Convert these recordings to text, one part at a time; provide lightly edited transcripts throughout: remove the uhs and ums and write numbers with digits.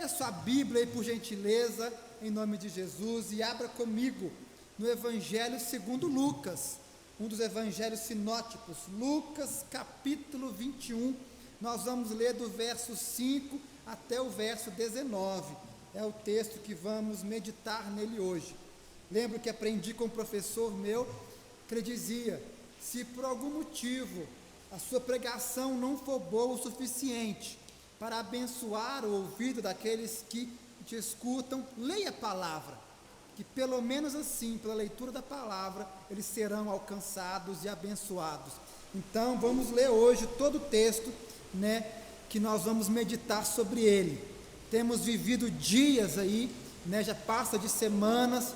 Pega sua Bíblia aí, por gentileza, em nome de Jesus, e abra comigo no Evangelho segundo Lucas, um dos evangelhos sinóticos, Lucas capítulo 21, nós vamos ler do verso 5 até o verso 19, é o texto que vamos meditar nele hoje. Lembro que aprendi com um professor meu, que ele dizia, se por algum motivo a sua pregação não for boa o suficiente para abençoar o ouvido daqueles que te escutam, leia a palavra, que pelo menos assim, pela leitura da palavra, eles serão alcançados e abençoados. Então vamos ler hoje todo o texto, que nós vamos meditar sobre ele. Temos vivido dias aí, já passa de semanas,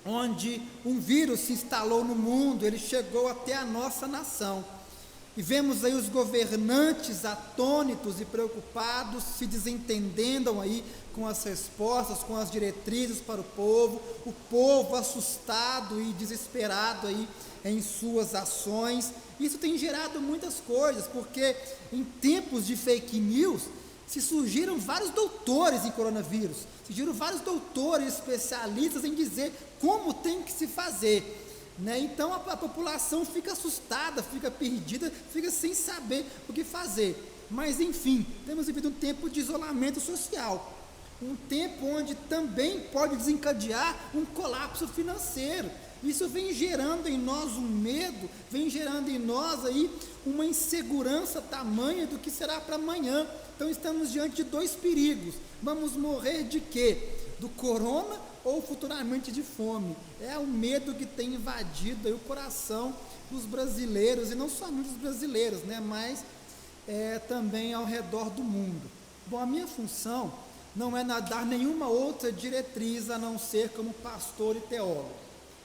onde um vírus se instalou no mundo, ele chegou até a nossa nação. E vemos aí os governantes atônitos e preocupados, se desentendendo aí com as respostas, com as diretrizes para o povo assustado e desesperado aí em suas ações. Isso tem gerado muitas coisas, porque em tempos de fake news, se surgiram vários doutores em coronavírus, surgiram vários doutores especialistas em dizer como tem que se fazer. Então a população fica assustada, fica perdida, fica sem saber o que fazer. Mas enfim, temos vivido um tempo de isolamento social, um tempo onde também pode desencadear um colapso financeiro. Isso vem gerando em nós um medo, vem gerando em nós aí uma insegurança tamanha do que será para amanhã. Então estamos diante de dois perigos. Vamos morrer de quê? Do corona ou futuramente de fome? É o medo que tem invadido aí o coração dos brasileiros, e não somente dos brasileiros, mas também ao redor do mundo. Bom, a minha função não é dar nenhuma outra diretriz a não ser como pastor e teólogo.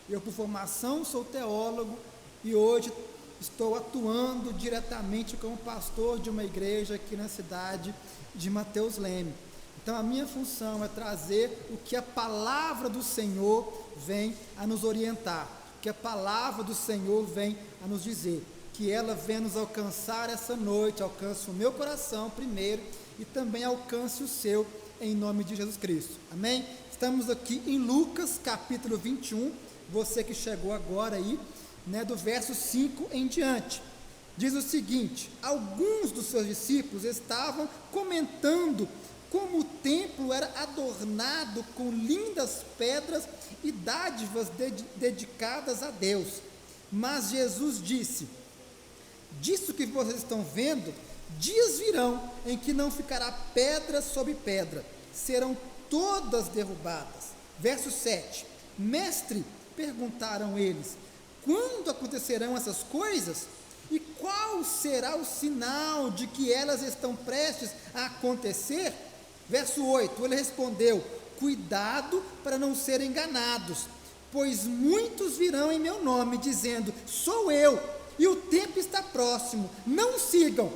Eu, por formação, sou teólogo e hoje estou atuando diretamente como pastor de uma igreja aqui na cidade de Mateus Leme. Então a minha função é trazer o que a palavra do Senhor vem a nos orientar, o que a palavra do Senhor vem a nos dizer, que ela venha nos alcançar essa noite, alcance o meu coração primeiro e também alcance o seu, em nome de Jesus Cristo. Amém? Estamos aqui em Lucas capítulo 21, você que chegou agora aí, do verso 5 em diante. Diz o seguinte: alguns dos seus discípulos estavam comentando como o templo era adornado com lindas pedras e dádivas dedicadas a Deus. Mas Jesus disse: disso que vocês estão vendo, dias virão em que não ficará pedra sobre pedra, serão todas derrubadas. Verso 7: Mestre, perguntaram eles, quando acontecerão essas coisas? E qual será o sinal de que elas estão prestes a acontecer? Verso 8, ele respondeu, cuidado para não serem enganados, pois muitos virão em meu nome, dizendo, sou eu, e o tempo está próximo, não sigam.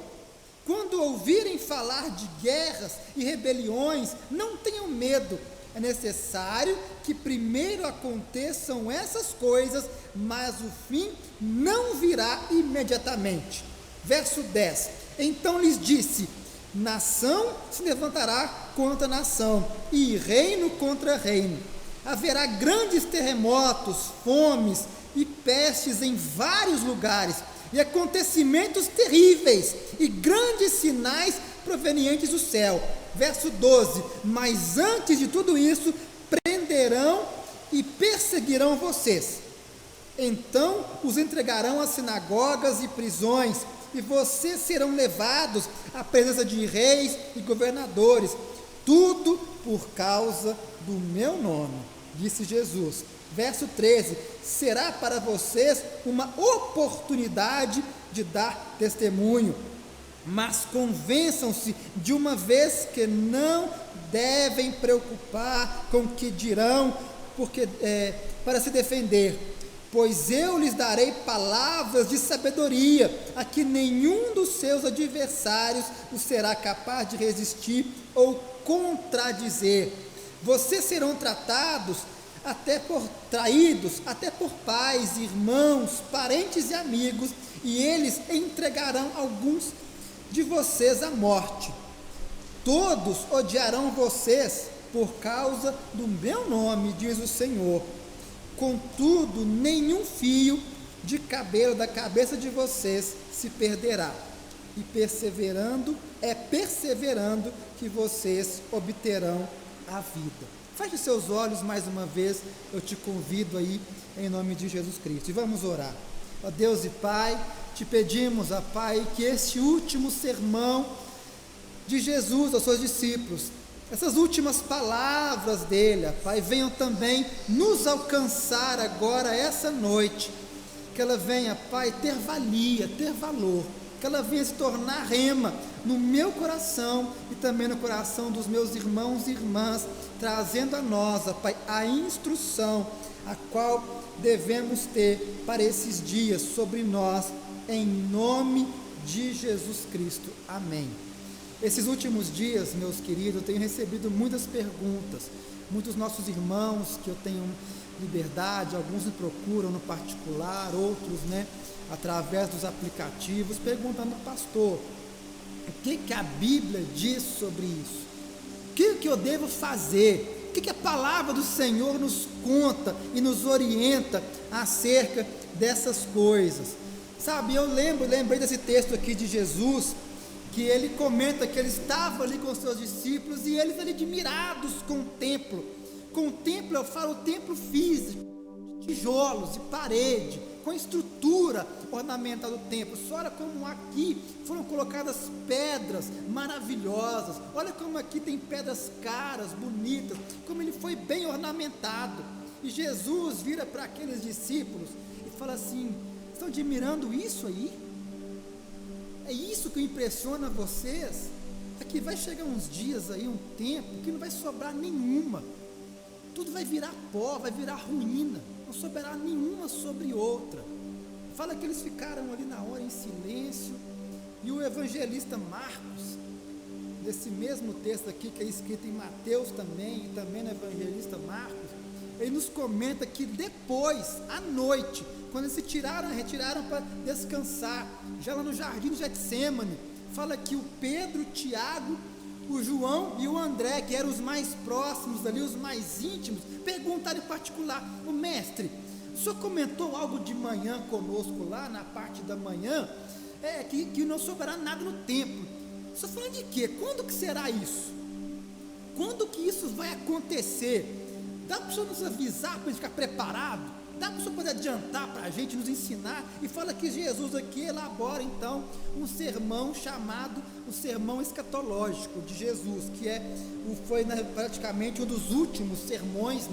Quando ouvirem falar de guerras e rebeliões, não tenham medo, é necessário que primeiro aconteçam essas coisas, mas o fim não virá imediatamente. Verso 10, então lhes disse, nação se levantará contra nação, e reino contra reino. Haverá grandes terremotos, fomes e pestes em vários lugares, e acontecimentos terríveis, e grandes sinais provenientes do céu. Verso 12, mas antes de tudo isso, prenderão e perseguirão vocês. Então os entregarão às sinagogas e prisões, e vocês serão levados à presença de reis e governadores, tudo por causa do meu nome, disse Jesus. Verso 13, será para vocês uma oportunidade de dar testemunho, mas convençam-se de uma vez que não devem preocupar com o que dirão, para se defender, pois eu lhes darei palavras de sabedoria, a que nenhum dos seus adversários os será capaz de resistir ou contradizer. Vocês serão traídos até por pais, irmãos, parentes e amigos, e eles entregarão alguns de vocês à morte. todos odiarão vocês por causa do meu nome, diz o Senhor. Contudo, nenhum fio de cabelo da cabeça de vocês se perderá. E perseverando que vocês obterão a vida. Feche seus olhos mais uma vez, eu te convido aí, em nome de Jesus Cristo. E vamos orar. Ó Deus e Pai, te pedimos, ó Pai, que este último sermão de Jesus aos seus discípulos, essas últimas palavras dele, ó Pai, venham também nos alcançar agora, essa noite, que ela venha, Pai, ter valia, ter valor, que ela venha se tornar rema no meu coração e também no coração dos meus irmãos e irmãs, trazendo a nós, ó Pai, a instrução a qual devemos ter para esses dias sobre nós, em nome de Jesus Cristo. Amém. Esses últimos dias, meus queridos, eu tenho recebido muitas perguntas, muitos nossos irmãos que eu tenho liberdade, alguns me procuram no particular, outros, através dos aplicativos, perguntando, pastor, o que a Bíblia diz sobre isso? O que eu devo fazer? O que a palavra do Senhor nos conta e nos orienta acerca dessas coisas? Sabe, eu lembrei desse texto aqui de Jesus, que ele comenta que ele estava ali com os seus discípulos e eles ali admirados com o templo. Com o templo, eu falo o templo físico, de tijolos, de parede, com a estrutura ornamental do templo. Olha como aqui foram colocadas pedras maravilhosas, olha como aqui tem pedras caras, bonitas, como ele foi bem ornamentado. E Jesus vira para aqueles discípulos e fala assim: estão admirando isso aí? É isso que impressiona vocês? É que vai chegar uns dias aí, um tempo, que não vai sobrar nenhuma, tudo vai virar pó, vai virar ruína, não sobrará nenhuma sobre outra. Fala que eles ficaram ali na hora em silêncio, e o evangelista Marcos, desse mesmo texto aqui que é escrito em Mateus também, e também no evangelista Marcos, ele nos comenta que depois, à noite, quando eles se retiraram para descansar, já lá no jardim de Getsêmani, fala que o Pedro, o Tiago, o João e o André, que eram os mais próximos ali, os mais íntimos, perguntaram em particular: o mestre, o senhor comentou algo de manhã conosco lá, na parte da manhã, que não sobrará nada no templo. O senhor falando de quê? Quando que será isso? Quando que isso vai acontecer? Dá para o senhor nos avisar, para a gente ficar preparado? Dá para o senhor poder adiantar para a gente, nos ensinar? E fala que Jesus aqui elabora então um sermão chamado o sermão escatológico de Jesus, que foi praticamente um dos últimos sermões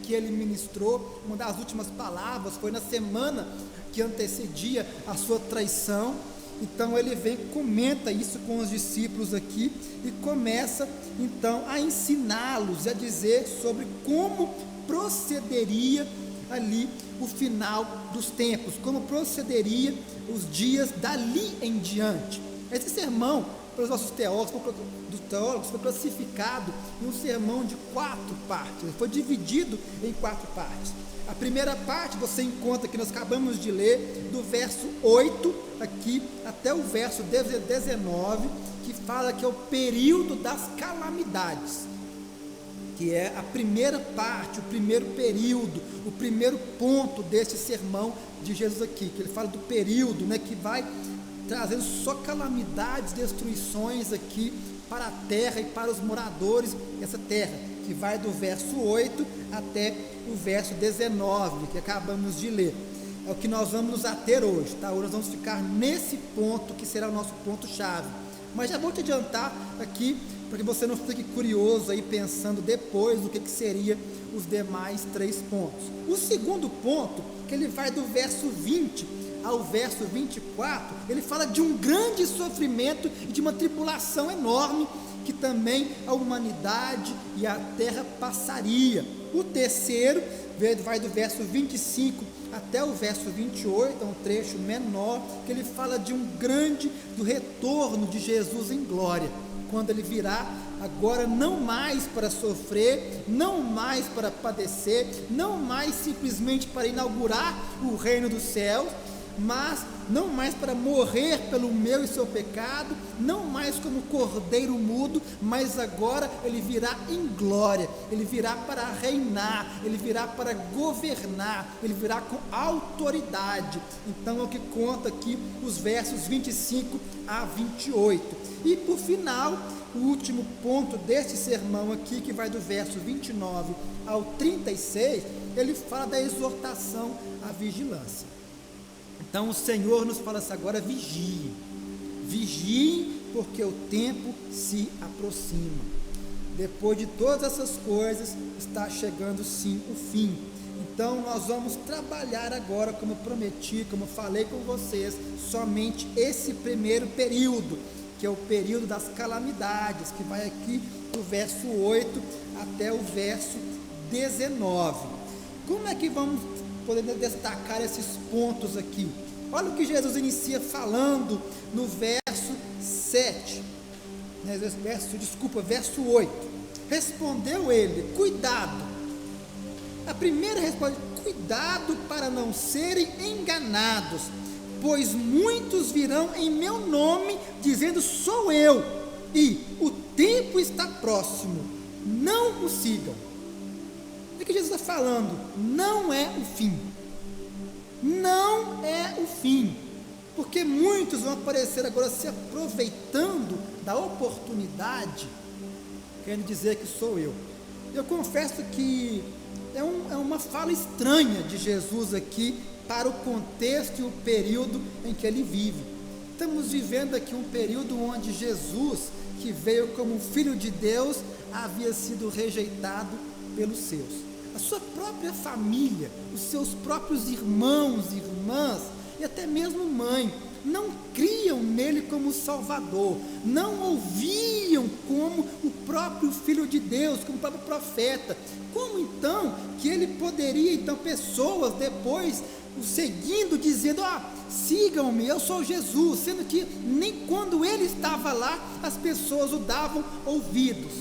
que ele ministrou, uma das últimas palavras, foi na semana que antecedia a sua traição. Então ele comenta isso com os discípulos aqui e começa então a ensiná-los, a dizer sobre como procederia ali o final dos tempos, como procederia os dias dali em diante. Esse sermão, pelos nossos teólogos, foi classificado em um sermão de 4 partes, ele foi dividido em 4 partes. A primeira parte você encontra, que nós acabamos de ler, do verso 8 aqui até o verso 19, que fala que é o período das calamidades, que é a primeira parte, o primeiro período, o primeiro ponto desse sermão de Jesus aqui, que ele fala do período, que vai trazendo só calamidades, destruições aqui para a terra e para os moradores dessa terra, que vai do verso 8 até o verso 19, que acabamos de ler. É o que nós vamos nos ater hoje, tá? Hoje nós vamos ficar nesse ponto, que será o nosso ponto-chave. Mas já vou te adiantar aqui, para que você não fique curioso aí, pensando depois do que seria os demais 3 pontos. O segundo ponto, que ele vai do verso 20 ao verso 24, ele fala de um grande sofrimento e de uma tribulação enorme, que também a humanidade e a terra passaria. O terceiro vai do verso 25 até o verso 28, é um trecho menor, que ele fala de do retorno de Jesus em glória, quando ele virá agora não mais para sofrer, não mais para padecer, não mais simplesmente para inaugurar o reino dos céus, mas não mais para morrer pelo meu e seu pecado, não mais como cordeiro mudo, mas agora ele virá em glória, ele virá para reinar, ele virá para governar, ele virá com autoridade. Então é o que conta aqui os versos 25 a 28. E por final, o último ponto deste sermão aqui, que vai do verso 29 ao 36, ele fala da exortação à vigilância. Então o Senhor nos fala assim agora: vigiem, porque o tempo se aproxima. Depois de todas essas coisas, está chegando sim o fim. Então nós vamos trabalhar agora, como prometi, como falei com vocês, somente esse primeiro período, que é o período das calamidades, que vai aqui do verso 8 até o verso 19. Como é que vamos poder destacar esses pontos aqui? Olha o que Jesus inicia falando no verso 7, verso 8. Respondeu ele: cuidado. A primeira resposta: cuidado para não serem enganados, pois muitos virão em meu nome, dizendo sou eu, e o tempo está próximo, não o sigam. O que Jesus está falando? Não é o fim, não é o fim, porque muitos vão aparecer agora se aproveitando da oportunidade, querendo dizer que sou eu. Eu confesso que é uma fala estranha de Jesus aqui, para o contexto e o período em que ele vive. Estamos vivendo aqui um período onde Jesus, que veio como Filho de Deus, havia sido rejeitado pelos seus. A sua própria família, os seus próprios irmãos e irmãs, e até mesmo mãe, não criam nele como Salvador, não ouviam como o próprio Filho de Deus, como o próprio profeta. Como então que ele poderia, então, pessoas depois o seguindo, dizendo: sigam-me, eu sou Jesus, sendo que nem quando ele estava lá, as pessoas o davam ouvidos.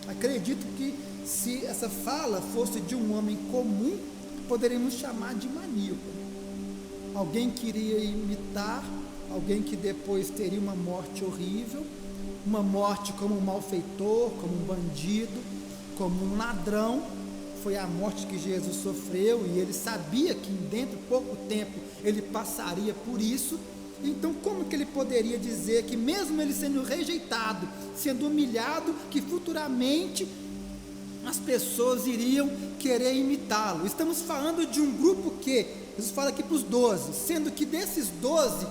Acredito que se essa fala fosse de um homem comum, poderíamos chamar de maníaco. Alguém que iria imitar, alguém que depois teria uma morte horrível, uma morte como um malfeitor, como um bandido, como um ladrão. Foi a morte que Jesus sofreu, e ele sabia que dentro de pouco tempo ele passaria por isso. Então como que ele poderia dizer que mesmo ele sendo rejeitado, sendo humilhado, que futuramente as pessoas iriam querer imitá-lo? Estamos falando de um grupo que, Jesus fala aqui para os 12, sendo que desses 12,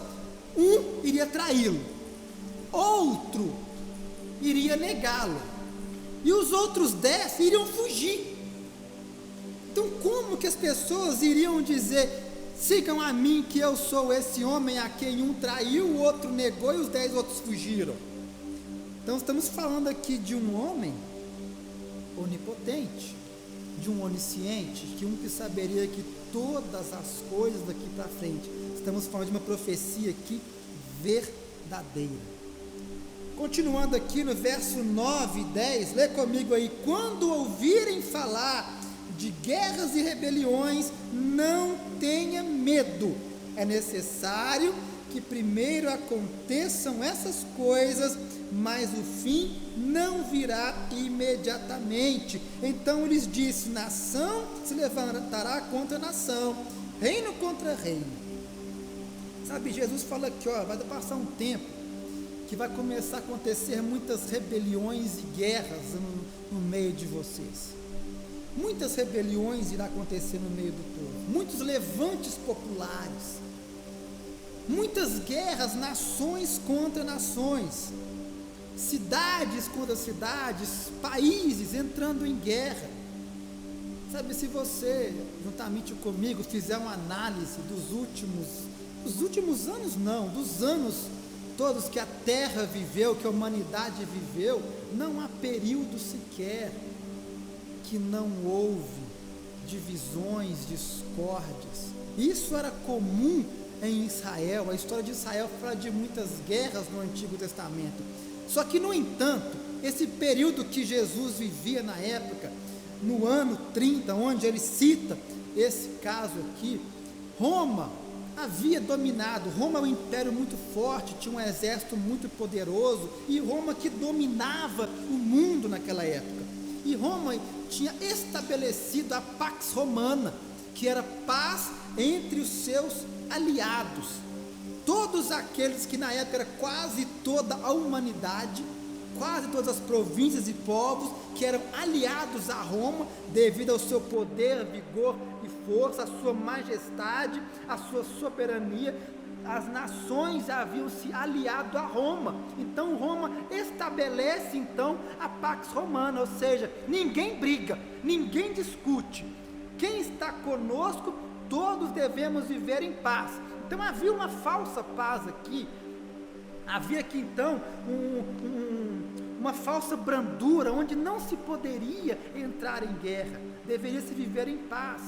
um iria traí-lo, outro iria negá-lo, e os outros 10 iriam fugir. Então como que as pessoas iriam dizer: sigam a mim, que eu sou esse homem a quem um traiu, o outro negou e os 10 outros fugiram? Então estamos falando aqui de um homem onipotente, de um onisciente, que um que saberia que todas as coisas daqui para frente. Estamos falando de uma profecia aqui verdadeira. Continuando aqui no verso 9 e 10, lê comigo aí: quando ouvirem falar de guerras e rebeliões, não tenha medo. É necessário que primeiro aconteçam essas coisas, mas o fim não virá imediatamente. Então lhes disse: nação se levantará contra nação, reino contra reino. Sabe, Jesus fala aqui, vai passar um tempo que vai começar a acontecer muitas rebeliões e guerras no meio de vocês. Muitas rebeliões irão acontecer no meio do povo, muitos levantes populares, muitas guerras, nações contra nações, cidades contra cidades, países entrando em guerra. Sabe, se você, juntamente comigo, fizer uma análise dos últimos anos não, dos anos todos que a Terra viveu, que a humanidade viveu, não há período sequer que não houve divisões, discórdias. Isso era comum em Israel. A história de Israel fala de muitas guerras no Antigo Testamento. Só que, no entanto, esse período que Jesus vivia na época, no ano 30, onde ele cita esse caso aqui, Roma havia dominado. Roma é um império muito forte, tinha um exército muito poderoso, e Roma que dominava o mundo naquela época. E Roma tinha estabelecido a Pax Romana, que era paz entre os seus aliados. Todos aqueles que na época era quase toda a humanidade, quase todas as províncias e povos que eram aliados a Roma, devido ao seu poder, vigor e força, a sua majestade, a sua soberania. As nações haviam se aliado a Roma. Então Roma estabelece então a Pax Romana, ou seja, ninguém briga, ninguém discute. Quem está conosco, todos devemos viver em paz. Então havia uma falsa paz aqui. Havia aqui então uma falsa brandura, onde não se poderia entrar em guerra, deveria se viver em paz.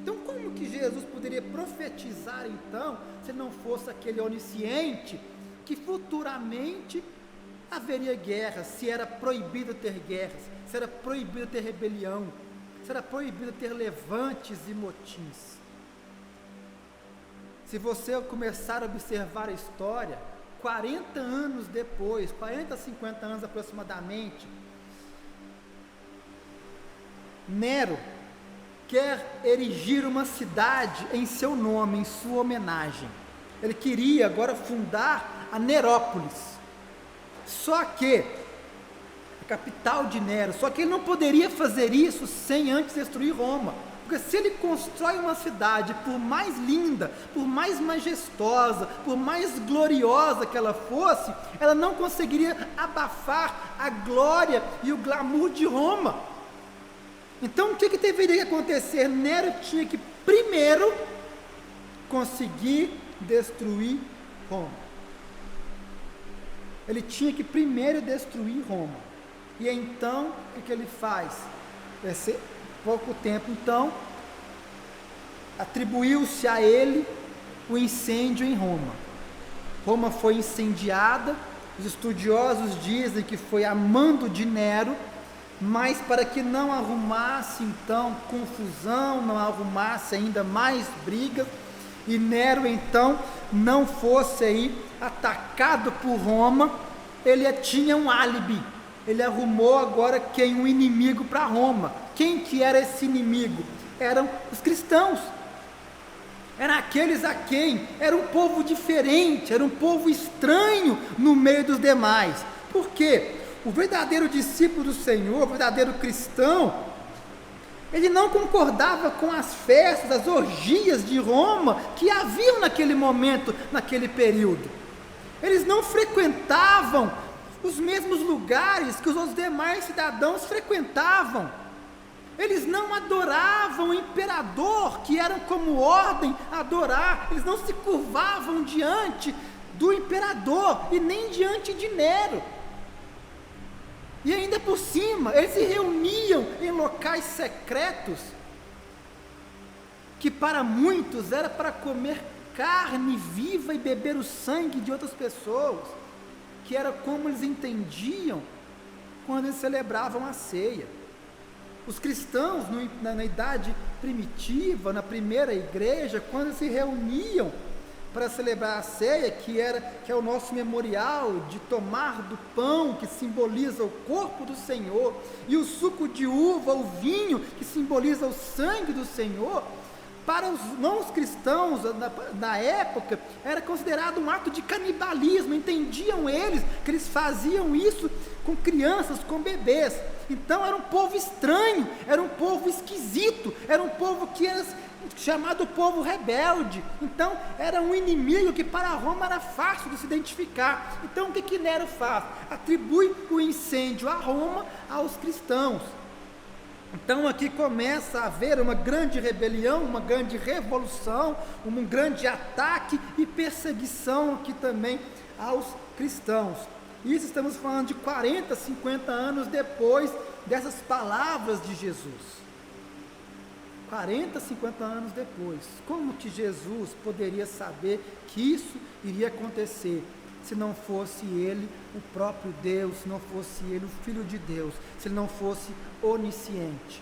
Então como que Jesus poderia profetizar então, se não fosse aquele onisciente, que futuramente haveria guerra, se era proibido ter guerras, se era proibido ter rebelião, se era proibido ter levantes e motins. Se você começar a observar a história, 40 anos depois, 40, 50 anos aproximadamente, Nero quer erigir uma cidade em seu nome, em sua homenagem. Ele queria agora fundar a Nerópolis. Só que, a capital de Nero, só que ele não poderia fazer isso sem antes destruir Roma. Porque se ele constrói uma cidade, por mais linda, por mais majestosa, por mais gloriosa que ela fosse, ela não conseguiria abafar a glória e o glamour de Roma. Então o que deveria acontecer? Nero tinha que primeiro conseguir destruir Roma. Ele tinha que primeiro destruir Roma. E então o que ele faz? Pouco tempo então, atribuiu-se a ele o incêndio em Roma. Roma foi incendiada. Os estudiosos dizem que foi a mando de Nero, mas para que não arrumasse então confusão, não arrumasse ainda mais brigas, e Nero então não fosse aí atacado por Roma, ele tinha um álibi. Ele arrumou agora um inimigo para Roma. Quem que era esse inimigo? Eram os cristãos. Eram aqueles a quem era um povo diferente, era um povo estranho no meio dos demais. Por quê? O verdadeiro discípulo do Senhor, o verdadeiro cristão, ele não concordava com as festas, as orgias de Roma que haviam naquele momento, naquele período. Eles não frequentavam os mesmos lugares que os demais cidadãos frequentavam. Eles não adoravam o imperador, que eram como ordem adorar. Eles não se curvavam diante do imperador e nem diante de Nero. E ainda por cima, eles se reuniam em locais secretos, que para muitos era para comer carne viva e beber o sangue de outras pessoas, que era como eles entendiam quando eles celebravam a ceia. Os cristãos, na idade primitiva, na primeira igreja, quando se reuniam para celebrar a ceia, que é o nosso memorial de tomar do pão, que simboliza o corpo do Senhor, e o suco de uva, o vinho, que simboliza o sangue do Senhor, para os não cristãos da época, era considerado um ato de canibalismo. Entendiam eles que eles faziam isso com crianças, com bebês. Então era um povo estranho, era um povo esquisito, era um povo que era chamado povo rebelde. Então era um inimigo que para Roma era fácil de se identificar. Então o que Nero faz? Atribui o incêndio a Roma aos cristãos. Então aqui começa a haver uma grande rebelião, uma grande revolução, um grande ataque e perseguição aqui também aos cristãos. Isso estamos falando de 40, 50 anos depois dessas palavras de Jesus. 40, 50 anos depois. Como que Jesus poderia saber que isso iria acontecer, se não fosse ele o próprio Deus, se não fosse ele o Filho de Deus, se ele não fosse onisciente?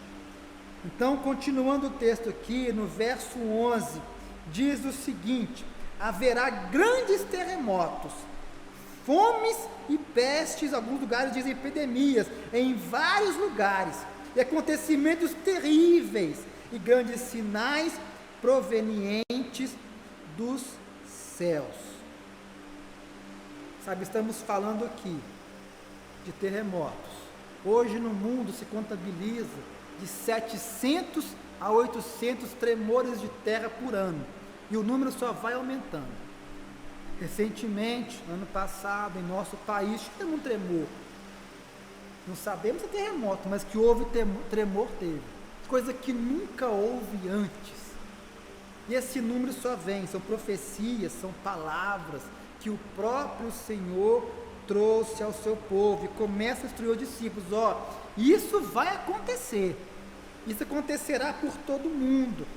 Então, continuando o texto aqui, no verso 11, diz o seguinte: haverá grandes terremotos, fomes e pestes, alguns lugares dizem epidemias, em vários lugares, e acontecimentos terríveis e grandes sinais provenientes dos céus. Sabe, estamos falando aqui de terremotos. Hoje no mundo se contabiliza de 700 a 800 tremores de terra por ano, e o número só vai aumentando. Recentemente, ano passado, em nosso país, teve um tremor. Não sabemos se é terremoto, mas que houve tremor, teve. Coisa que nunca houve antes. E esse número só vem, são profecias, são palavras que o próprio Senhor trouxe ao seu povo e começa a instruir os discípulos: isso vai acontecer, isso acontecerá por todo mundo.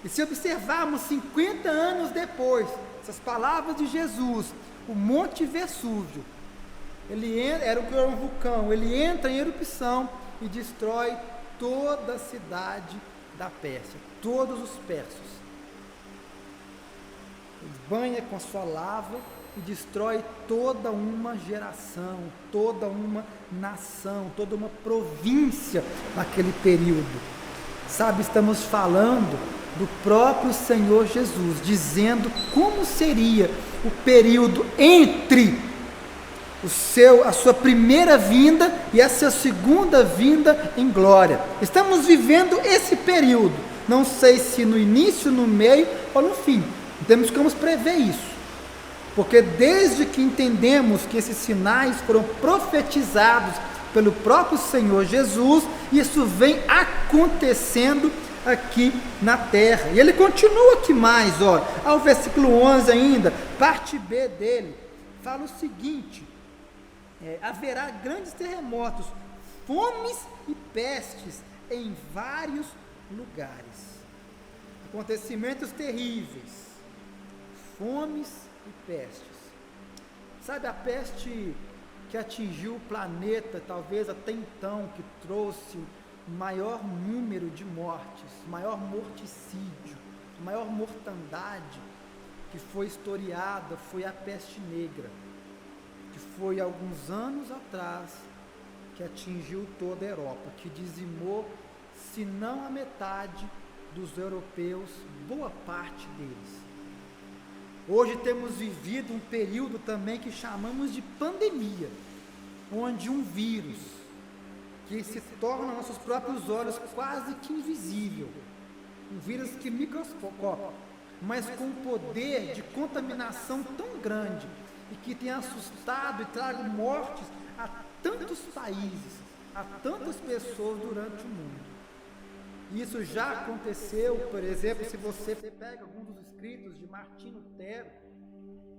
E se observarmos 50 anos depois, essas palavras de Jesus, o Monte Vesúvio, era um vulcão, ele entra em erupção e destrói toda a cidade da Pérsia, todos os persas. Ele banha com a sua lava e destrói toda uma geração, toda uma nação, toda uma província naquele período. Sabe, estamos falando do próprio Senhor Jesus, dizendo como seria o período entre a sua primeira vinda e a sua segunda vinda em glória. Estamos vivendo esse período, não sei se no início, no meio ou no fim. Temos como prever isso, porque desde que entendemos que esses sinais foram profetizados pelo próprio Senhor Jesus, isso vem acontecendo aqui na terra. E ele continua aqui mais, ao versículo 11 ainda, parte B dele, fala o seguinte: haverá grandes terremotos, fomes e pestes em vários lugares. Acontecimentos terríveis, fomes e pestes. Sabe, a peste que atingiu o planeta, talvez até então, que trouxe o maior número de mortes, maior morticídio, maior mortandade que foi historiada, foi a peste negra, que foi alguns anos atrás, que atingiu toda a Europa, que dizimou, se não a metade dos europeus, boa parte deles. Hoje temos vivido um período também que chamamos de pandemia, onde um vírus, que se torna aos nossos próprios olhos quase que invisível, um vírus que microscópico, mas com um poder de contaminação tão grande, e que tem assustado e trago mortes a tantos países, a tantas pessoas durante o mundo. Isso já aconteceu, por exemplo, se você pega alguns dos escritos de Martinho Lutero,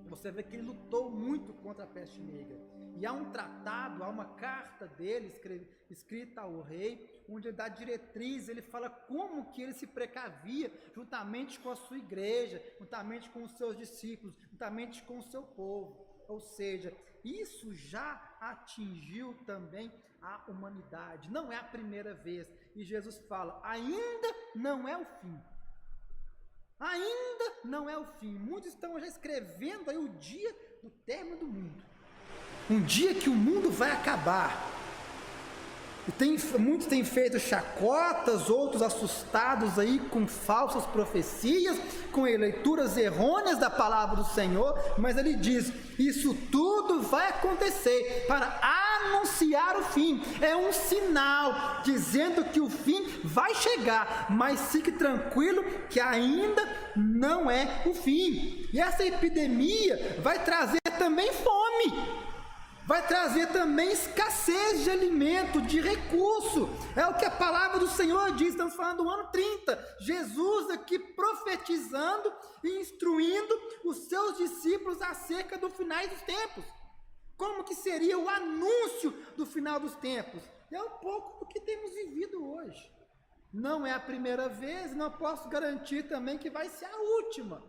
você vê que ele lutou muito contra a peste negra. E há um tratado, há uma carta dele escrita ao rei, onde ele dá diretriz, ele fala como que ele se precavia juntamente com a sua igreja, juntamente com os seus discípulos, juntamente com o seu povo. Ou seja, isso já atingiu também a humanidade, não é a primeira vez. E Jesus fala: ainda não é o fim. Ainda não é o fim. Muitos estão já escrevendo aí o dia do término do mundo. Um dia que o mundo vai acabar. E muitos têm feito chacotas, outros assustados aí com falsas profecias, com leituras errôneas da palavra do Senhor, mas ele diz: isso tudo vai acontecer para anunciar o fim. É um sinal dizendo que o fim vai chegar, mas fique tranquilo que ainda não é o fim. E essa epidemia vai trazer também fome. Vai trazer também escassez de alimento, de recurso. É o que a palavra do Senhor diz. Estamos falando do ano 30. Jesus aqui profetizando e instruindo os seus discípulos acerca do final dos tempos. Como que seria o anúncio do final dos tempos? É um pouco do que temos vivido hoje. Não é a primeira vez, não posso garantir também que vai ser a última.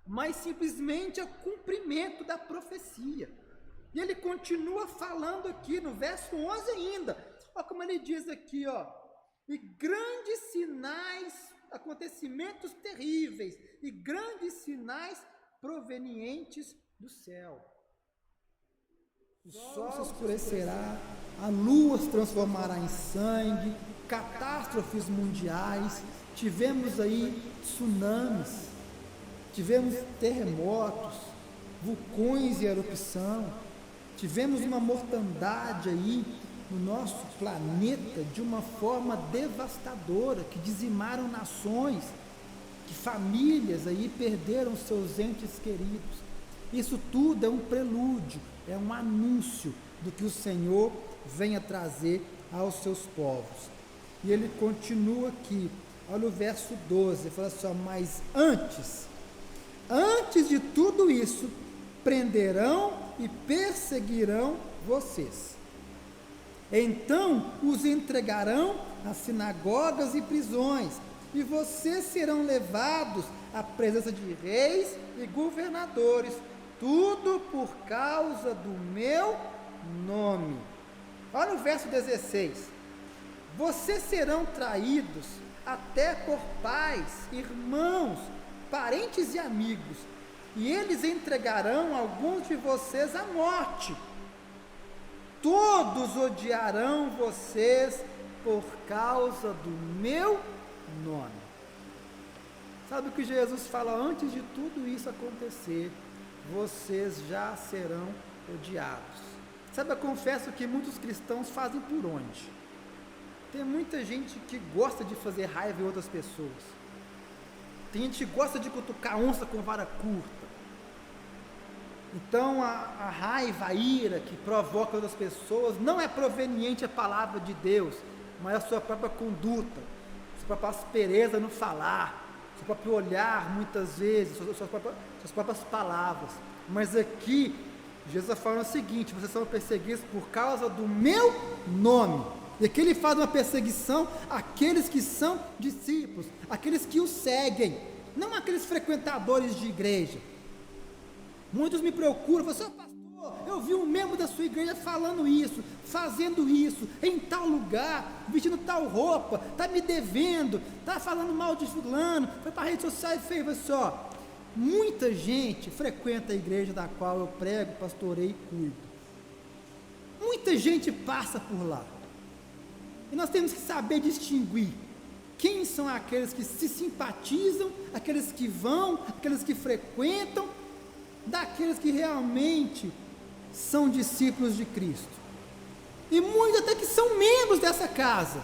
Mas simplesmente é o cumprimento da profecia. E ele continua falando aqui no verso 11 ainda. Olha como ele diz aqui, e grandes sinais acontecimentos terríveis e grandes sinais provenientes do céu. O sol se escurecerá, a lua se transformará em sangue, catástrofes mundiais, tivemos aí tsunamis, tivemos terremotos, vulcões em erupção, tivemos uma mortandade aí no nosso planeta de uma forma devastadora, que dizimaram nações, que famílias aí perderam seus entes queridos. Isso tudo é um prelúdio, é um anúncio do que o Senhor venha trazer aos seus povos. E ele continua aqui, olha o verso 12, ele fala assim, ó, mas antes de tudo isso, prenderão e perseguirão vocês. Então os entregarão às sinagogas e prisões, e vocês serão levados à presença de reis e governadores, tudo por causa do meu nome. Olha o verso 16. Vocês serão traídos até por pais, irmãos, parentes e amigos, e eles entregarão alguns de vocês à morte. Todos odiarão vocês por causa do meu nome. Sabe o que Jesus fala antes de tudo isso acontecer? Vocês já serão odiados. Sabe, eu confesso que muitos cristãos fazem por onde? Tem muita gente que gosta de fazer raiva em outras pessoas. Tem gente que gosta de cutucar onça com vara curta. Então a raiva, a ira que provoca outras pessoas não é proveniente da palavra de Deus, mas a sua própria conduta, sua própria aspereza no falar, seu próprio olhar muitas vezes, suas próprias palavras. Mas aqui Jesus está falando o seguinte: vocês são perseguidos por causa do meu nome. E aqui ele faz uma perseguição àqueles que são discípulos, aqueles que o seguem, não aqueles frequentadores de igreja. Muitos me procuram, falam assim, pastor, eu vi um membro da sua igreja falando isso, fazendo isso, em tal lugar, vestindo tal roupa, está me devendo, está falando mal de fulano, foi para a rede social e fez assim, ó. Muita gente frequenta a igreja da qual eu prego, pastorei e cuido. Muita gente passa por lá. E nós temos que saber distinguir quem são aqueles que se simpatizam, aqueles que vão, aqueles que frequentam, daqueles que realmente são discípulos de Cristo. E muitos até que são membros dessa casa,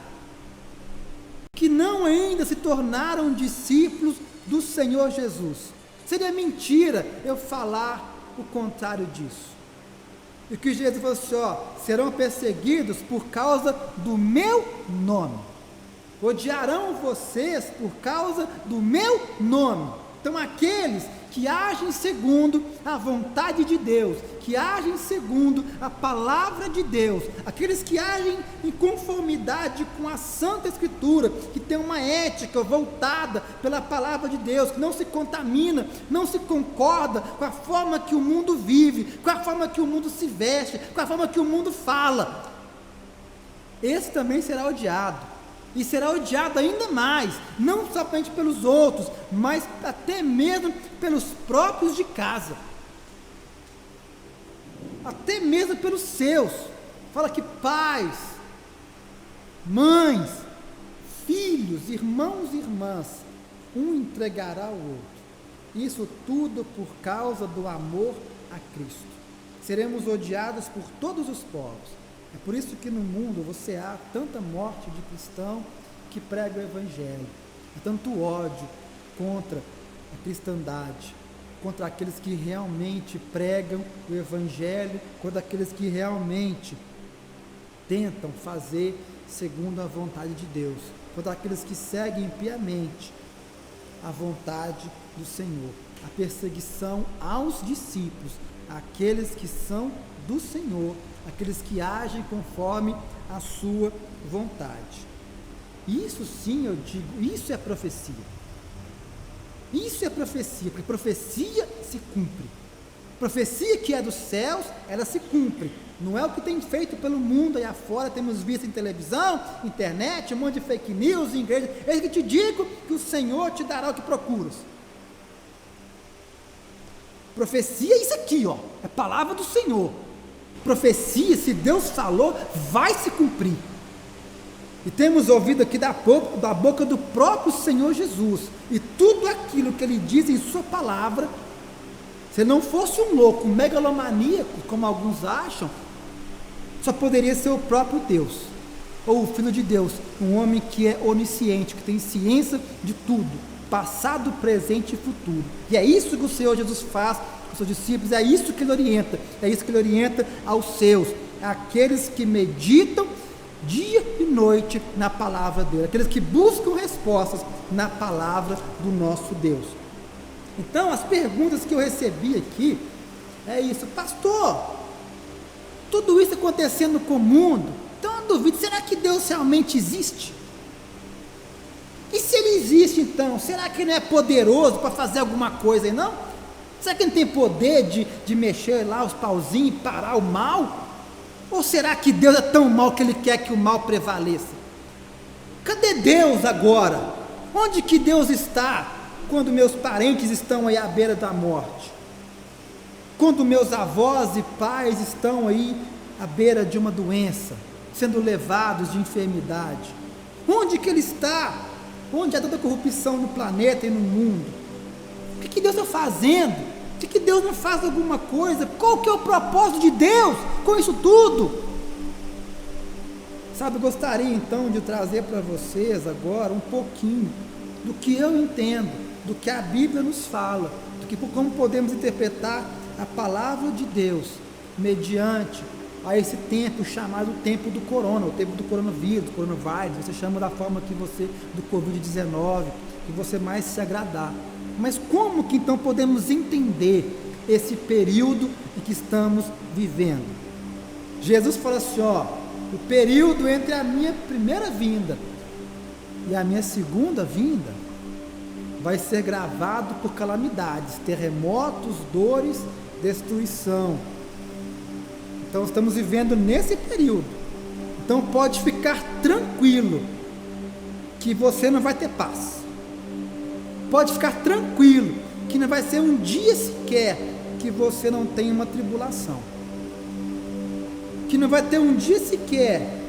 que não ainda se tornaram discípulos do Senhor Jesus. Seria mentira eu falar o contrário disso. E que Jesus falou assim, ó, serão perseguidos por causa do meu nome. Odiarão vocês por causa do meu nome. Então aqueles que agem segundo a vontade de Deus, que agem segundo a palavra de Deus, aqueles que agem em conformidade com a Santa Escritura, que tem uma ética voltada pela palavra de Deus, que não se contamina, não se concorda com a forma que o mundo vive, com a forma que o mundo se veste, com a forma que o mundo fala, esse também será odiado. E será odiado ainda mais, não somente pelos outros, mas até mesmo pelos próprios de casa, até mesmo pelos seus. Fala que pais, mães, filhos, irmãos e irmãs, um entregará ao outro. Isso tudo por causa do amor a Cristo. Seremos odiados por todos os povos. É por isso que no mundo você há tanta morte de cristão que prega o Evangelho, há tanto ódio contra a cristandade, contra aqueles que realmente pregam o Evangelho, contra aqueles que realmente tentam fazer segundo a vontade de Deus, contra aqueles que seguem piamente a vontade do Senhor. A perseguição aos discípulos, aqueles que são do Senhor, aqueles que agem conforme a sua vontade. Isso sim, eu digo, isso é profecia. Isso é profecia, porque profecia se cumpre. Profecia que é dos céus, ela se cumpre. Não é o que tem feito pelo mundo aí afora, temos visto em televisão, internet, um monte de fake news, em igreja. Eu que te digo que o Senhor te dará o que procuras. Profecia é isso aqui, ó, é palavra do Senhor. Profecia, se Deus falou, vai se cumprir. E temos ouvido aqui da boca do próprio Senhor Jesus, e tudo aquilo que Ele diz em sua palavra, se não fosse um louco, um megalomaníaco, como alguns acham, só poderia ser o próprio Deus, ou o Filho de Deus, um homem que é onisciente, que tem ciência de tudo, passado, presente e futuro. E é isso que o Senhor Jesus faz com os seus discípulos, é isso que Ele orienta aos seus, aqueles que meditam dia e noite na palavra dele, aqueles que buscam respostas na palavra do nosso Deus. Então, as perguntas que eu recebi aqui é isso: pastor, tudo isso acontecendo com o mundo, então eu duvido, será que Deus realmente existe? E se Ele existe, então, será que Ele não é poderoso para fazer alguma coisa aí, não? Será que Ele tem poder de mexer lá os pauzinhos e parar o mal? Ou será que Deus é tão mau que Ele quer que o mal prevaleça? Cadê Deus agora? Onde que Deus está quando meus parentes estão aí à beira da morte? Quando meus avós e pais estão aí à beira de uma doença, sendo levados de enfermidade? Onde que Ele está? Onde há tanta corrupção no planeta e no mundo? O que Deus está fazendo? Por que Deus não faz alguma coisa? Qual que é o propósito de Deus com isso tudo? Sabe, eu gostaria então de trazer para vocês agora um pouquinho do que eu entendo, do que a Bíblia nos fala, do que como podemos interpretar a palavra de Deus mediante a esse tempo chamado tempo do corona, o tempo do coronavírus, do coronavírus, você chama da forma que você, do Covid-19, que você mais se agradar. Mas como que então podemos entender esse período em que estamos vivendo? Jesus fala assim, ó, o período entre a minha primeira vinda e a minha segunda vinda vai ser gravado por calamidades, terremotos, dores, destruição. Então estamos vivendo nesse período. Então pode ficar tranquilo que você não vai ter paz. Pode ficar tranquilo que não vai ser um dia sequer que você não tenha uma tribulação. Que não vai ter um dia sequer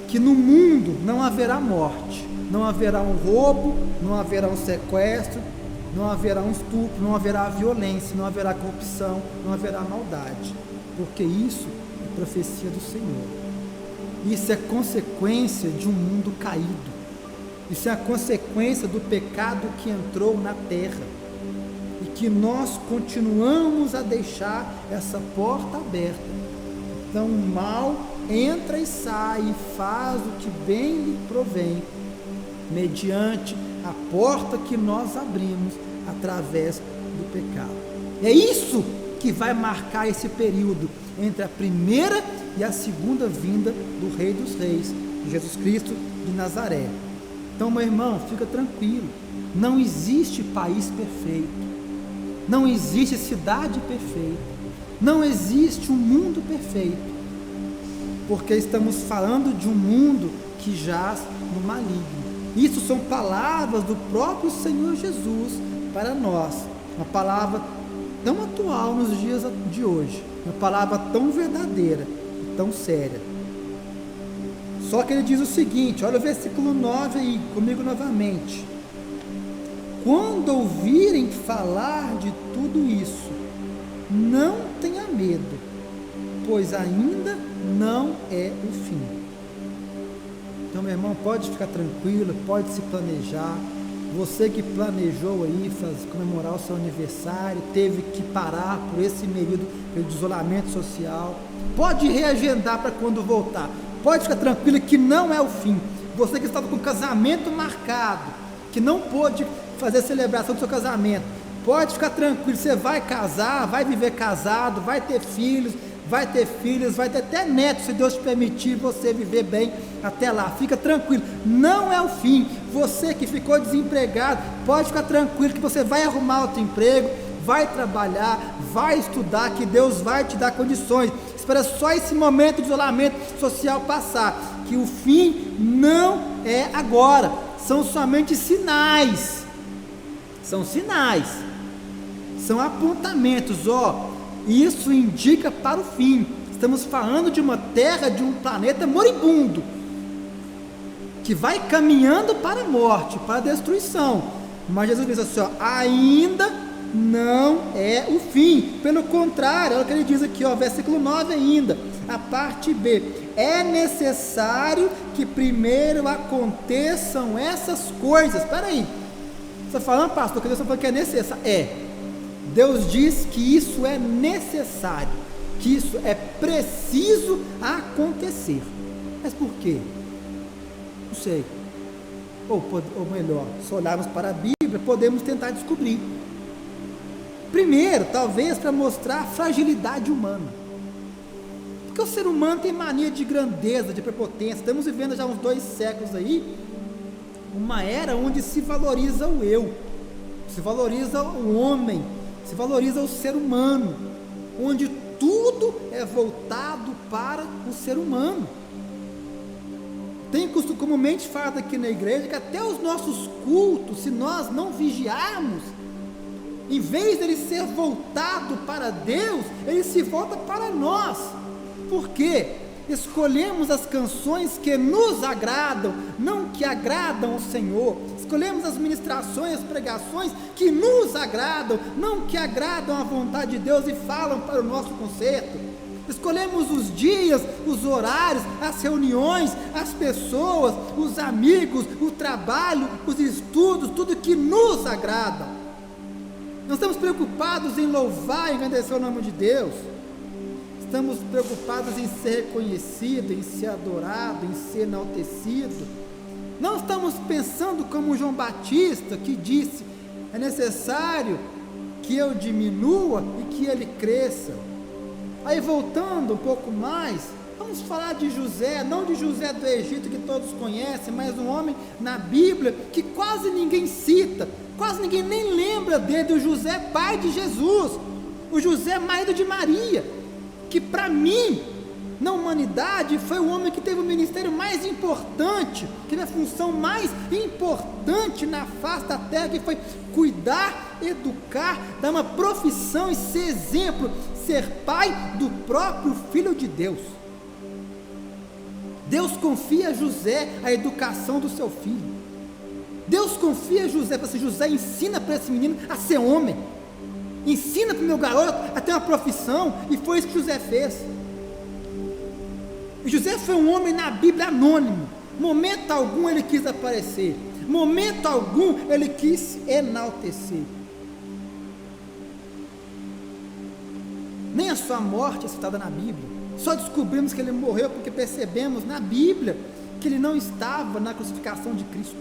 que no mundo não haverá morte, não haverá um roubo, não haverá um sequestro, não haverá um estupro, não haverá violência, não haverá corrupção, não haverá maldade, porque isso é profecia do Senhor. Isso é consequência de um mundo caído. Isso é a consequência do pecado que entrou na terra e que nós continuamos a deixar essa porta aberta. Então o mal entra e sai e faz o que bem lhe provém, mediante a porta que nós abrimos através do pecado. É isso que vai marcar esse período entre a primeira e a segunda vinda do Rei dos Reis, Jesus Cristo de Nazaré. Então, meu irmão, fica tranquilo, não existe país perfeito, não existe cidade perfeita, não existe um mundo perfeito, porque estamos falando de um mundo que jaz no maligno. Isso são palavras do próprio Senhor Jesus para nós, uma palavra tão atual nos dias de hoje, uma palavra tão verdadeira e tão séria. Só que ele diz o seguinte, olha o versículo 9 aí, comigo novamente. Quando ouvirem falar de tudo isso, não tenha medo, pois ainda não é o fim. Então, meu irmão, pode ficar tranquilo, pode se planejar. Você que planejou aí comemorar o seu aniversário, teve que parar por esse período de isolamento social, pode reagendar para quando voltar. Pode ficar tranquilo que não é o fim. Você que estava com o casamento marcado, que não pôde fazer a celebração do seu casamento, pode ficar tranquilo, você vai casar, vai viver casado, vai ter filhos, vai ter filhas, vai ter até netos, se Deus te permitir você viver bem até lá. Fica tranquilo, não é o fim. Você que ficou desempregado, pode ficar tranquilo que você vai arrumar outro emprego, vai trabalhar, vai estudar, que Deus vai te dar condições. Espera só esse momento de isolamento social passar, que o fim não é agora, são somente sinais, são sinais, são apontamentos, isso indica para o fim. Estamos falando de uma terra, de um planeta moribundo, que vai caminhando para a morte, para a destruição, mas Jesus diz assim, ainda não é o fim, pelo contrário, olha o que ele diz aqui, versículo 9 ainda, a parte B, é necessário que primeiro aconteçam essas coisas. Espera aí, você está falando, pastor, que Deus está falando que é necessário? Deus diz que isso é necessário, que isso é preciso acontecer. Mas por quê? Não sei. Ou melhor, se olharmos para a Bíblia, podemos tentar descobrir. Primeiro, talvez para mostrar a fragilidade humana. Porque o ser humano tem mania de grandeza, de prepotência. Estamos vivendo já uns 2 séculos aí, uma era onde se valoriza o eu, se valoriza o homem, se valoriza o ser humano, onde tudo é voltado para o ser humano. Tem comumente falado aqui na igreja que até os nossos cultos, se nós não vigiarmos, em vez dele ser voltado para Deus, ele se volta para nós. Por quê? Escolhemos as canções que nos agradam, não que agradam ao Senhor. Escolhemos as ministrações, as pregações que nos agradam, não que agradam à vontade de Deus e falam para o nosso conserto. Escolhemos os dias, os horários, as reuniões, as pessoas, os amigos, o trabalho, os estudos, tudo que nos agrada. Nós estamos preocupados em louvar e engrandecer o nome de Deus. Estamos preocupados em ser reconhecido, em ser adorado, em ser enaltecido. Não estamos pensando como João Batista, que disse, é necessário que eu diminua e que ele cresça. Aí voltando um pouco mais, vamos falar de José, não de José do Egito que todos conhecem, mas um homem na Bíblia que quase ninguém cita, quase ninguém nem lembra dele, o José pai de Jesus, o José marido de Maria, que para mim, na humanidade, foi o homem que teve o ministério mais importante, que teve a função mais importante na face da terra, que foi cuidar, educar, dar uma profissão e ser exemplo, ser pai do próprio Filho de Deus. Deus confia a José a educação do seu filho. Deus confia a José, para José, ensina para esse menino a ser homem, ensina para o meu garoto a ter uma profissão, e foi isso que José fez. José foi um homem na Bíblia anônimo, momento algum ele quis aparecer, momento algum ele quis enaltecer. Nem a sua morte é citada na Bíblia, só descobrimos que ele morreu porque percebemos na Bíblia que ele não estava na crucificação de Cristo,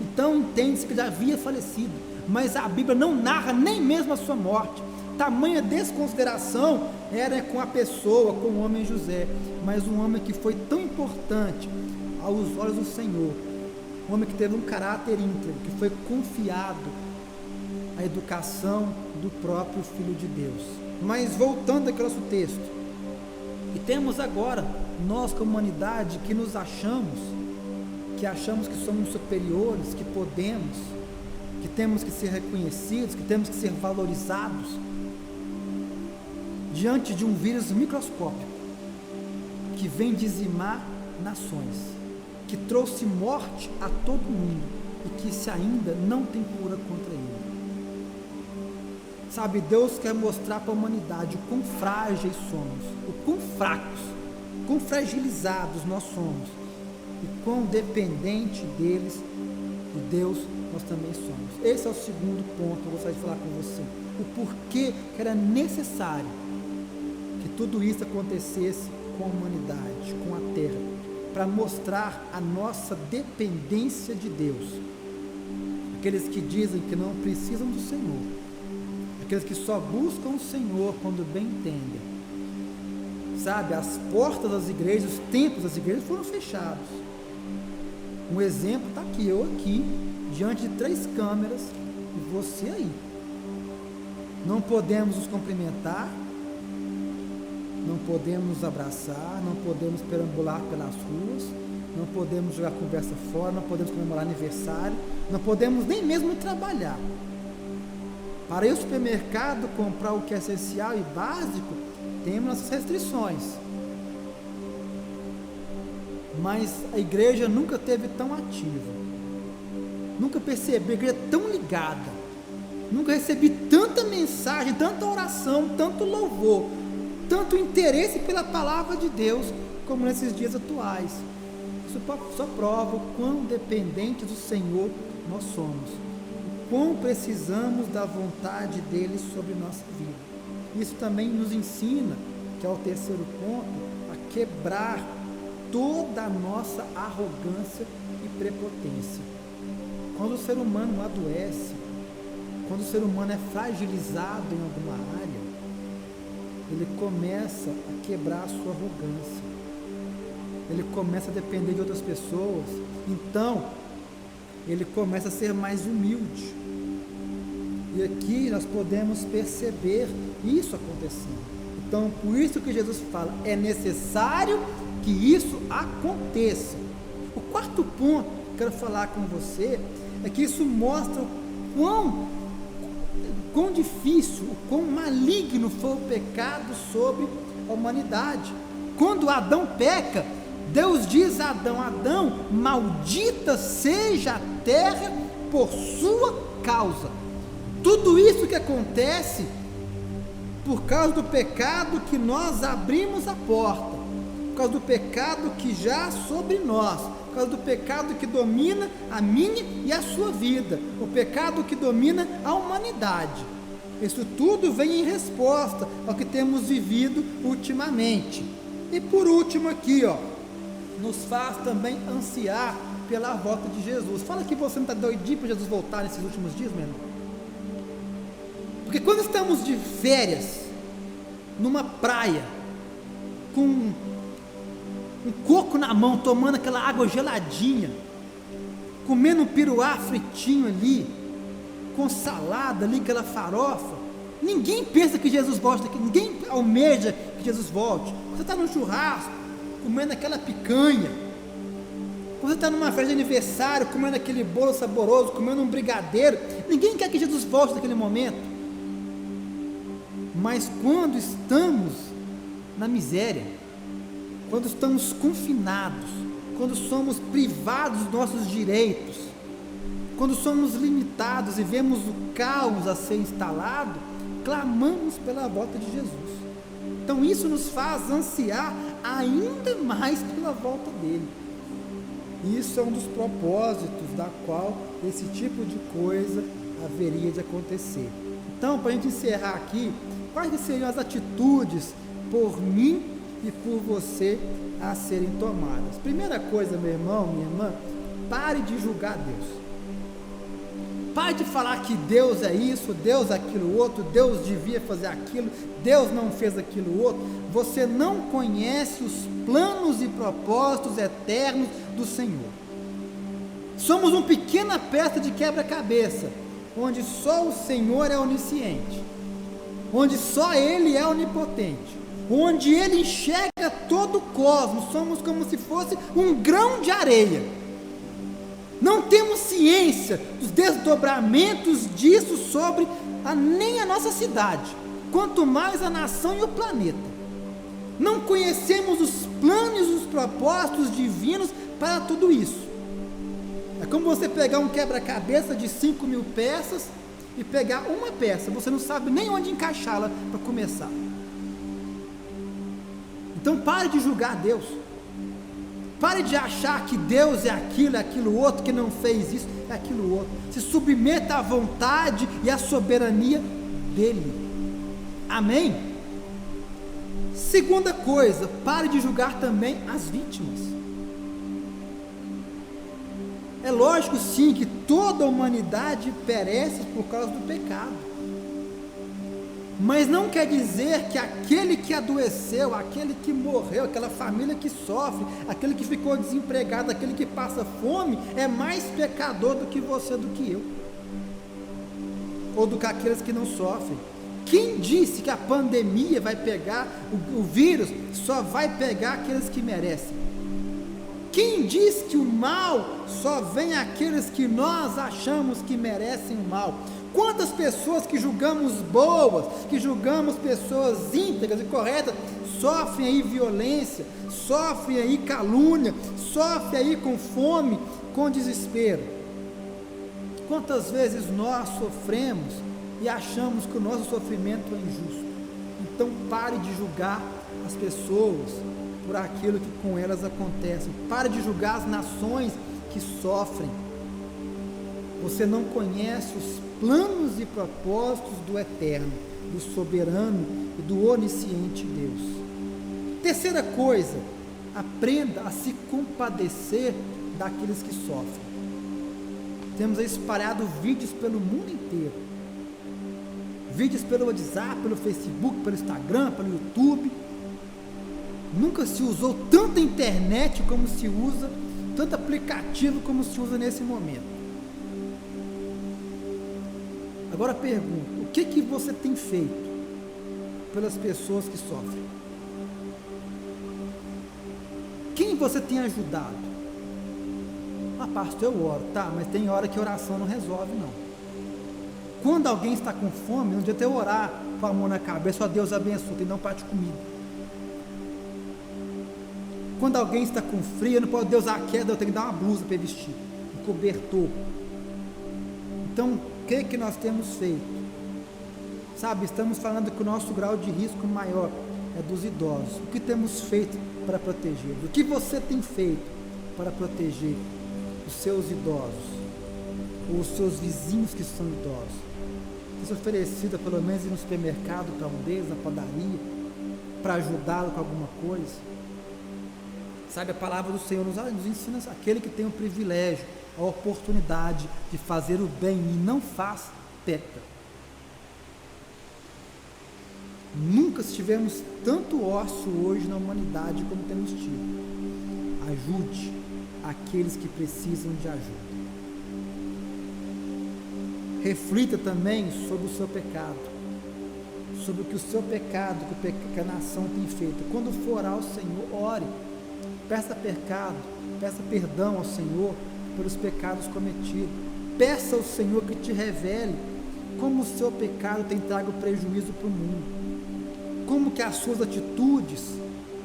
então entende-se que ele já havia falecido, mas a Bíblia não narra nem mesmo a sua morte. Tamanha desconsideração era com a pessoa, com o homem José, mas um homem que foi tão importante aos olhos do Senhor, um homem que teve um caráter íntegro, que foi confiado à educação do próprio Filho de Deus. Mas voltando aqui ao nosso texto, e temos agora, nós como humanidade, que nos achamos, que somos superiores, que podemos, que temos que ser reconhecidos, que temos que ser valorizados, diante de um vírus microscópico, que vem dizimar nações, que trouxe morte a todo mundo, e que se ainda não tem cura contra ele. Sabe, Deus quer mostrar para a humanidade o quão frágeis somos, o quão fracos, quão fragilizados nós somos, e quão dependente deles, de Deus, nós também somos. Esse é o segundo ponto que eu gostaria de falar com você, o porquê que era necessário que tudo isso acontecesse com a humanidade, com a terra, para mostrar a nossa dependência de Deus. Aqueles que dizem que não precisam do Senhor, aqueles que só buscam o Senhor quando bem entendem. Sabe, as portas das igrejas, os templos das igrejas foram fechados. Um exemplo está aqui, eu aqui, diante de 3 câmeras, e você aí. Não podemos nos cumprimentar, não podemos nos abraçar, não podemos perambular pelas ruas, não podemos jogar conversa fora, não podemos comemorar aniversário, não podemos nem mesmo trabalhar. Para ir ao supermercado comprar o que é essencial e básico, temos nossas restrições. Mas a igreja nunca esteve tão ativa, nunca percebi a igreja tão ligada, nunca recebi tanta mensagem, tanta oração, tanto louvor, tanto interesse pela palavra de Deus, como nesses dias atuais. Isso só prova o quão dependentes do Senhor nós somos, o quão precisamos da vontade dEle sobre nossa vida. Isso também nos ensina, que é o terceiro ponto, a quebrar toda a nossa arrogância e prepotência. Quando o ser humano adoece, quando o ser humano é fragilizado em alguma área, ele começa a quebrar a sua arrogância, ele começa a depender de outras pessoas, então ele começa a ser mais humilde. E aqui nós podemos perceber isso acontecendo. Então, por isso que Jesus fala, é necessário que isso aconteça. O quarto ponto que eu quero falar com você é que isso mostra o quão difícil, o quão maligno foi o pecado sobre a humanidade. Quando Adão peca, Deus diz a Adão: Adão, maldita seja a terra por sua causa. Tudo isso que acontece por causa do pecado que nós abrimos a porta, por causa do pecado que já há sobre nós, por causa do pecado que domina a minha e a sua vida, o pecado que domina a humanidade. Isso tudo vem em resposta ao que temos vivido ultimamente. E por último aqui, nos faz também ansiar pela volta de Jesus. Fala que você não está doidinho para Jesus voltar nesses últimos dias, meu irmão. Porque quando estamos de férias, numa praia, com um coco na mão, tomando aquela água geladinha, comendo um piruá fritinho ali, com salada ali, aquela farofa, ninguém pensa que Jesus volte aqui, ninguém almeja que Jesus volte. Você está no churrasco, comendo aquela picanha, você está numa festa de aniversário, comendo aquele bolo saboroso, comendo um brigadeiro, ninguém quer que Jesus volte naquele momento. Mas quando estamos na miséria, quando estamos confinados, quando somos privados dos nossos direitos, quando somos limitados e vemos o caos a ser instalado, clamamos pela volta de Jesus. Então isso nos faz ansiar ainda mais pela volta dele. Isso é um dos propósitos da qual esse tipo de coisa haveria de acontecer. Então, para a gente encerrar aqui, quais seriam as atitudes por mim e por você a serem tomadas? Primeira coisa, meu irmão, minha irmã, pare de julgar Deus. Pare de falar que Deus é isso, Deus é aquilo outro, Deus devia fazer aquilo, Deus não fez aquilo outro. Você não conhece os planos e propósitos eternos do Senhor. Somos uma pequena peça de quebra-cabeça, onde só o Senhor é onisciente, onde só Ele é onipotente, onde Ele enxerga todo o cosmos. Somos como se fosse um grão de areia. Não temos ciência dos desdobramentos disso sobre nem a nossa cidade, quanto mais a nação e o planeta. Não conhecemos os planos e os propósitos divinos para tudo isso. É como você pegar um quebra-cabeça de 5.000 peças e pegar uma peça, você não sabe nem onde encaixá-la para começar. Então pare de julgar Deus. Pare de achar que Deus é aquilo outro, que não fez isso, é aquilo outro. Se submeta à vontade e à soberania dele. Amém? Segunda coisa, pare de julgar também as vítimas. É lógico sim que toda a humanidade perece por causa do pecado. Mas não quer dizer que aquele que adoeceu, aquele que morreu, aquela família que sofre, aquele que ficou desempregado, aquele que passa fome, é mais pecador do que você, do que eu, ou do que aqueles que não sofrem. Quem disse que a pandemia vai pegar, o vírus só vai pegar aqueles que merecem? Quem diz que o mal só vem àqueles que nós achamos que merecem o mal? Quantas pessoas que julgamos boas, que julgamos pessoas íntegras e corretas, sofrem aí violência, sofrem aí calúnia, sofrem aí com fome, com desespero? Quantas vezes nós sofremos e achamos que o nosso sofrimento é injusto? Então pare de julgar as pessoas por aquilo que com elas acontece. Pare de julgar as nações que sofrem. Você não conhece os planos e propósitos do eterno, do soberano e do onisciente Deus. Terceira coisa, aprenda a se compadecer daqueles que sofrem. Temos aí espalhado vídeos pelo mundo inteiro, vídeos pelo WhatsApp, pelo Facebook, pelo Instagram, pelo YouTube. Nunca se usou tanta internet como se usa, tanto aplicativo como se usa nesse momento. Agora pergunto, o que você tem feito pelas pessoas que sofrem? Quem você tem ajudado? Ah, pastor, eu oro, tá, mas tem hora que oração não resolve, não. Quando alguém está com fome, não adianta eu orar com a mão na cabeça, ó Deus abençoe, tem que dar um prato de comida. Quando alguém está com frio, eu não posso Deus a queda, eu tenho que dar uma blusa para ele vestir, um cobertor. Então, o que nós temos feito? Sabe, estamos falando que o nosso grau de risco maior é dos idosos. O que temos feito para protegê-los? O que você tem feito para proteger os seus idosos? Ou os seus vizinhos que são idosos? Tem se oferecido, pelo menos, ir no supermercado para um deles, na padaria, para ajudá-lo com alguma coisa? Sabe, a palavra do Senhor nos ensina aquele que tem o privilégio, a oportunidade de fazer o bem e não faz, peca. Nunca tivemos tanto ócio hoje na humanidade como temos tido. Ajude aqueles que precisam de ajuda. Reflita também sobre o seu pecado, sobre o que o seu pecado, que a nação tem feito. Quando for orar ao Senhor, ore. Peça perdão ao Senhor pelos pecados cometidos. Peça ao Senhor que te revele como o seu pecado tem trago prejuízo para o mundo. Como que as suas atitudes,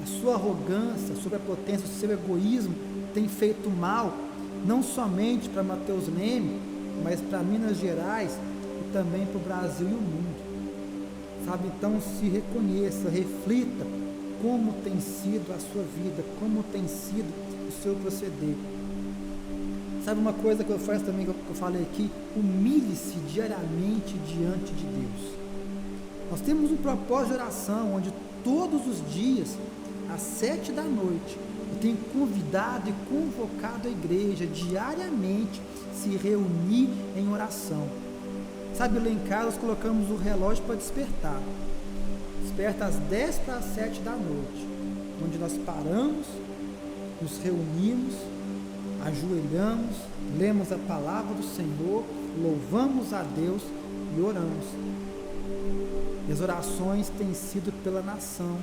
a sua arrogância, a sua prepotência, o seu egoísmo tem feito mal, não somente para Mateus Leme, mas para Minas Gerais e também para o Brasil e o mundo. Sabe, então se reconheça, reflita como tem sido a sua vida, como tem sido o seu proceder. Sabe uma coisa que eu faço também, que eu falei aqui? Humilhe-se diariamente diante de Deus. Nós temos um propósito de oração, onde todos os dias, às 7 da noite, eu tenho convidado e convocado a igreja diariamente se reunir em oração. Sabe, lá em casa nós colocamos o relógio para despertar. Desperta às 10 para as 7 da noite, onde nós paramos, nos reunimos, ajoelhamos, lemos a palavra do Senhor, louvamos a Deus e oramos. E as orações têm sido pela nação,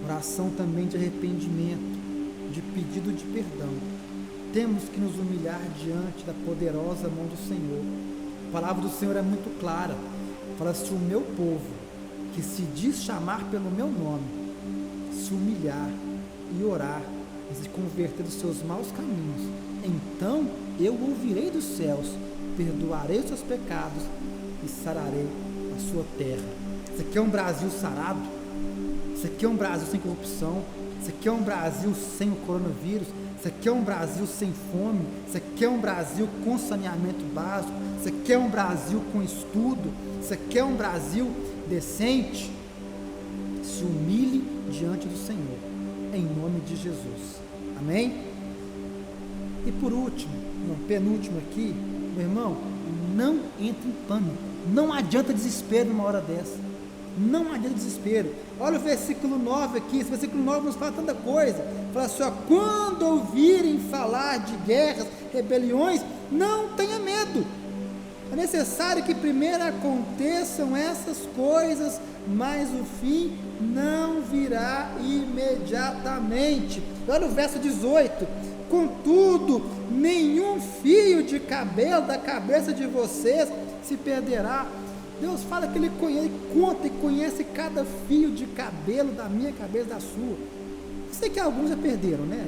oração também de arrependimento, de pedido de perdão. Temos que nos humilhar diante da poderosa mão do Senhor. A palavra do Senhor é muito clara, fala: se o meu povo, que se diz chamar pelo meu nome, se humilhar e orar, e se converter dos seus maus caminhos, então eu ouvirei dos céus, perdoarei os seus pecados e sararei a sua terra. Isso aqui é um Brasil sarado, isso aqui é um Brasil sem corrupção, isso aqui é um Brasil sem o coronavírus, isso aqui é um Brasil sem fome, isso aqui é um Brasil com saneamento básico, isso aqui é um Brasil com estudo, isso aqui é um Brasil decente. Se humilhe diante do Senhor, em nome de Jesus, amém? E por último, penúltimo aqui, meu irmão, não entre em pânico, não adianta desespero numa hora dessa, não adianta desespero. Olha o versículo 9 aqui, esse versículo 9 nos fala tanta coisa, fala assim, ó: quando ouvirem falar de guerras, rebeliões, não tenha medo, É necessário que primeiro aconteçam essas coisas, mas o fim não virá imediatamente. Olha o verso 18: contudo, nenhum fio de cabelo da cabeça de vocês se perderá. Deus fala que Ele conta e conhece cada fio de cabelo da minha cabeça, da sua. Eu sei que alguns já perderam, né?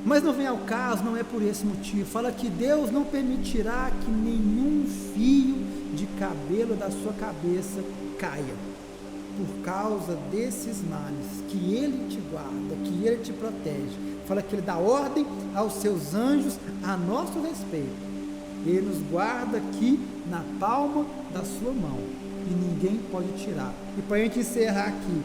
Mas não vem ao caso, não é por esse motivo. Fala que Deus não permitirá que nenhum fio de cabelo da sua cabeça caia, por causa desses males, que Ele te guarda, que Ele te protege. Fala que Ele dá ordem aos seus anjos a nosso respeito. Ele nos guarda aqui na palma da sua mão, e ninguém pode tirar. E para a gente encerrar aqui,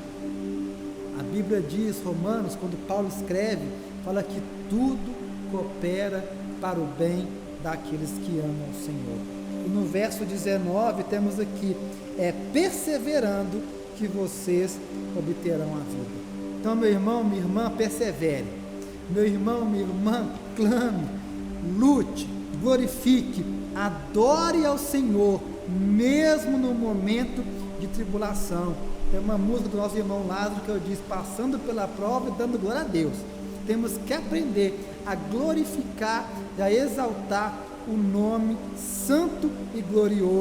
a Bíblia diz, Romanos, quando Paulo escreve, fala que tudo coopera para o bem daqueles que amam o Senhor. E no verso 19 temos aqui, perseverando que vocês obterão a vida. Então, meu irmão, minha irmã, persevere. Meu irmão, minha irmã, clame, lute, glorifique, adore ao Senhor, mesmo no momento de tribulação. Tem uma música do nosso irmão Lázaro que eu disse, passando pela prova e dando glória a Deus. Temos que aprender a glorificar e a exaltar o nome santo e glorioso